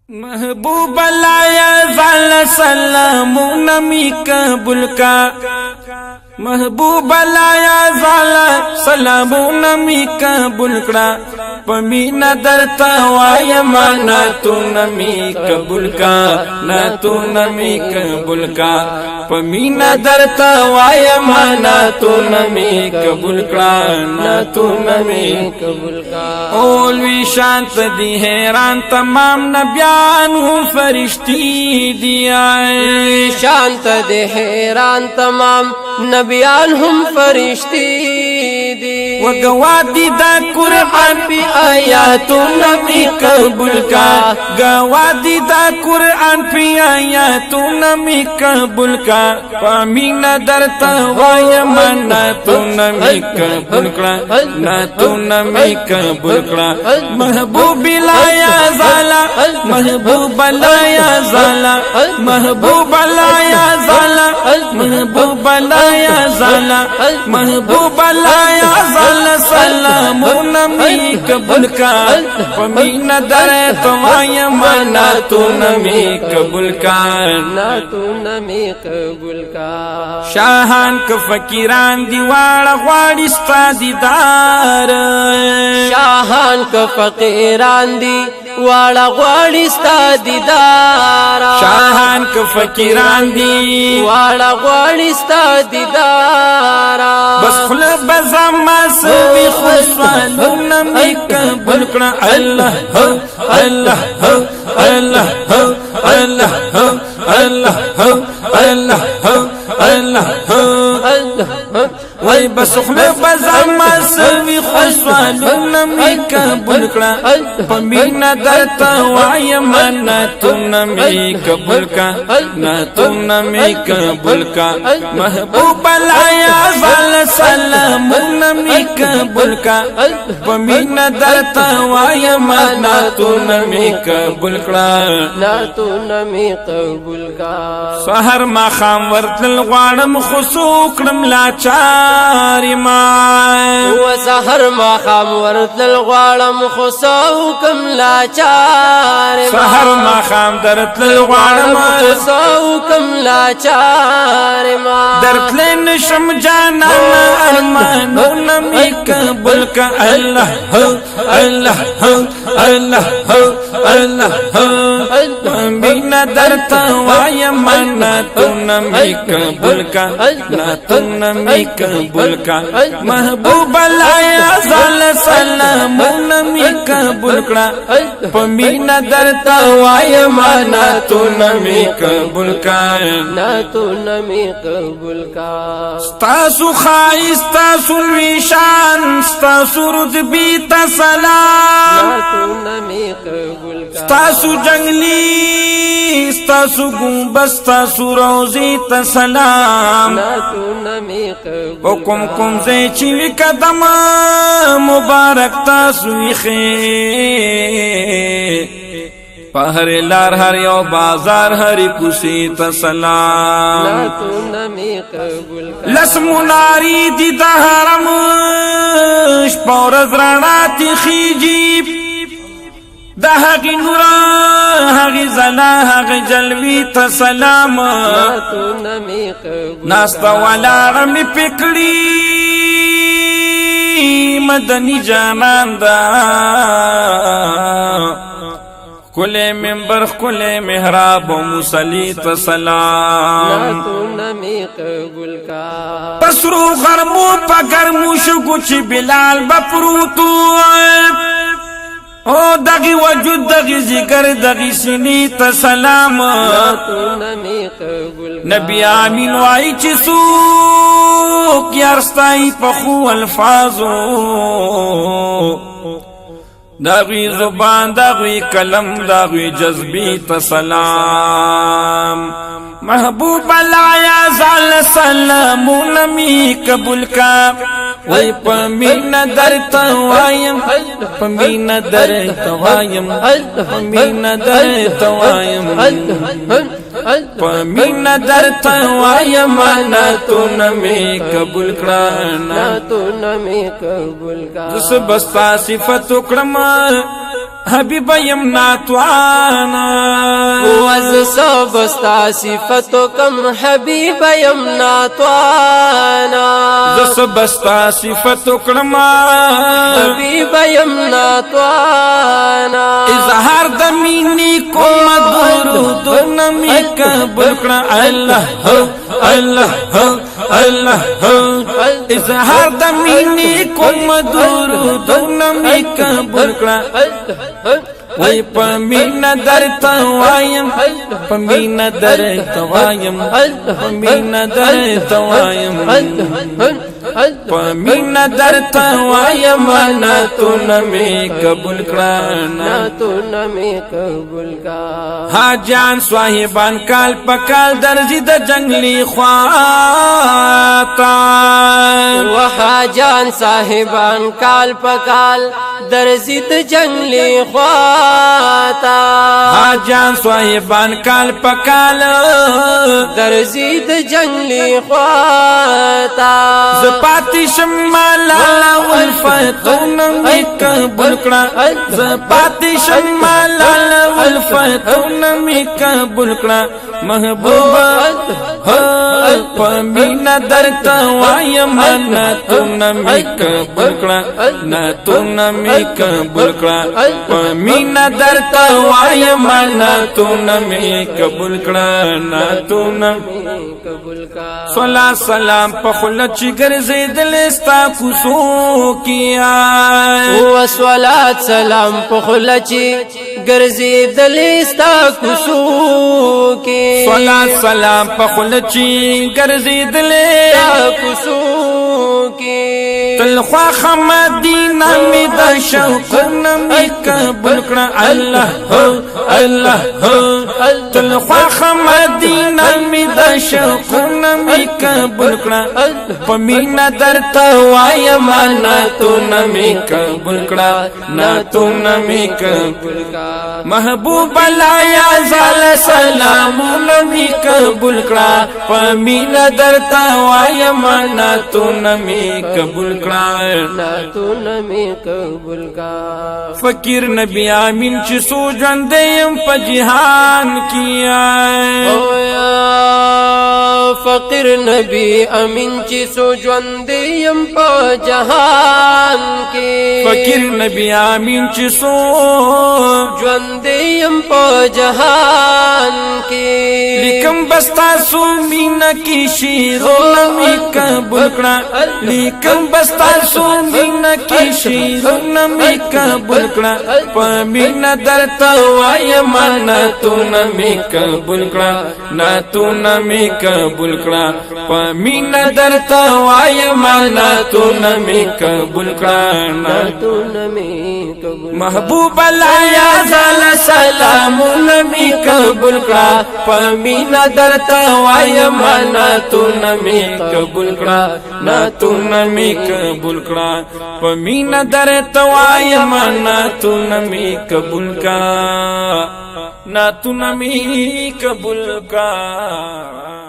محبوب لایا زال سلامون می قبول کا محبوب لایا زال سلامون می قبول کرا پمینا درتا وایا مانا تو نمی قبول کا نا تو نمی قبول کا پمینا درتا وایا مانا تو نمی قبول کرا نا تو نمی قبول کا اولوی شانت دی حیران تمام نبیان ہوں فرشتی دیا شانت دے حیران تمام نبیان ہم فرشتی دی وگوادی دا قرآن پی آیاتو نمی قبول کا گوادی دا قرآن پی آیاتو نمی قبول کا پامینا درتا وایا مانا تو نمی قبول کرا نا تو نمی قبول کرا محبوب لایا زالا محبوب لایا زالا محبوب لایا زالا محبوب لایا زالا محبوب لایا زالا سلامون می قبول کا پمینا درت وایا مانا تو نمی قبول کا نا تو نمی قبول کا شاہان کا فقیران دیوار غواړي ستا دیدار شاہان کا فقیران دی واړه غواړي ستا دیدار شاہان کا فقیران دی واړه غواړي ستا دیدار بس خلا بزما سوي خوشالونه می قبول کړه الله هو الله هو الله هو الله هو الله هو الله هو الله هو وای بس خلا بزما سوي خوشالونه می قبول کړه پمینا درتا وای منا تو نمی قبول کا نا تو نمی قبول کا محبوب لایا زال سلامون می قبول کا پمینا درتا وای منا تو نمی قبول کړه نا تو نمی قبول کا سحر ما خام ورتل غواړم خصو کړم لاچار ما و سحر ما خام ورتل غواړم خصو کم لاچار سحر ما خام درتل غواړم خصو کم لاچار ما درتل نشم جانا ارمانونه می قبول کا الله هو الله هو الله هو الله هو مینا درتا وای مانا تو نمی قبول کا نا تو نمی قبول کا محبوب لایا زال سلامون می قبول کړه پمینا درتا وای مانا تو نمی قبول کا نا تو نمی قبول کا ستاسو خایس تاسو ویشان ستاسو رتبی تا سلام نا تو نمی قبول کا ستاسو جنگلی ستاسو گنبد ستاسو روزی تا سلام نا تو نمی قبول حکم کم زی چوی قدم مبارک تاسو ویخی پہر لار ہر یو بازار ہری کسی تا سلام نا تو نمی قبول کا لس مناری دی دا حرم شپورز راناتی خیجیب دا حقی نورا حقی زلا حقی جلوی تا سلام نا تو نمی قبول ناستا والا رمی پکڑی مدنی جانان دا کلے منبر کلے محراب و مسلی تا نا سلام تو نمی قبول کا پسرو غرمو پا گرمو شکو چی بلال بپروتو او دغی وجود دغی ذکر دغی سنی تا سلام نا تو نمی قبول کا نبی آمین وائی چی سوک یارستائی پخو الفاظو داغوی زبان داغوی کلم داغوی جذبی تا سلام محبوب لایا زال سلامون می قبول کا وی پمینا درتا وایم پمینا درتا وایم پمینا درتا وایم پمینا درتا وایم مانا تو نمی قبول کرانا نا تو نمی قبول کا دس بستا صفت اکرم حبیب یم ناتوانا وز سبستا صفتو کم حبیب یم ناتوانا زس بستا صفت کړما حبیب یم ناتوانا اظهار د مینې کوم درود نمی قبول کړه الله هو الله هو الله هو اظهار د مینې کوم درود نمی قبول کړه وای پمینا درته وایم پمینا درته وایم پمینا درته وایم پمینا درته وایم نه تو نمی قبول کړه نا تو نمی قبول کا حاجان صاحبان کال پکال درځي د جنگلی خواتا وحاجان صاحبان کال پکال درځي د جنگلی خواتا حاجان صاحبان کال پکال درځي د جنگلی خواتا زپاتی شمالا والفتون می قبول کړه زپاتی شمالا والفتون می قبول کړه محبوبا پمینا درته وایم نه تو نمی قبول کړه نه تو نمی قبول کړه پمینا درته وایم نه تو نمی قبول کړه نه تو نمی قبول کا صلا سلام په خلت چې ګرځیدل ستا کوڅو کیا و صلات سلام په خلچی ګرځیدل ستا کوڅو کې صلات سلام په خلت چې ګرځیدل ستا کوڅو کې تل خوا مدینه می د شوق نمی قبول کړه الله هو الله هو تل خوا مدینه می د شوق نمی قبول کړه پمینا درته وایم نه تو نمی قبول کړه نه تو نمی قبول محبوب لا یا زال سلام نمی قبول کړه پمینا درته وایم نه تو نمی قبول کړه نا تو نمی قبول کا فقیر نبی امین چې سو ژوندیم په جهان کیا فقیر نبی امین چې سو ژوندیم په جهان کې فقیر نبی امین چې سو ژوندیم په جهان کې لیکم بستا سو مینا کی شیرونه می قبول کړه لیکم بستا سو مینا کی شیرونه می قبول کړه پمینا درته وایم نه تو نمی قبول کړه نه تو نمی قبول کړه پمینا درته وایم نه تو نمی قبول کړه نه تو نمی قبول محبوب لا یا زال سلام نمی قبول کړه پمینا درته وایم نه تو نمی قبول کړه نه تو نمی قبول کړه پمینا درته وایم نه تو نمی قبول کړه نه تو نمی قبول کړه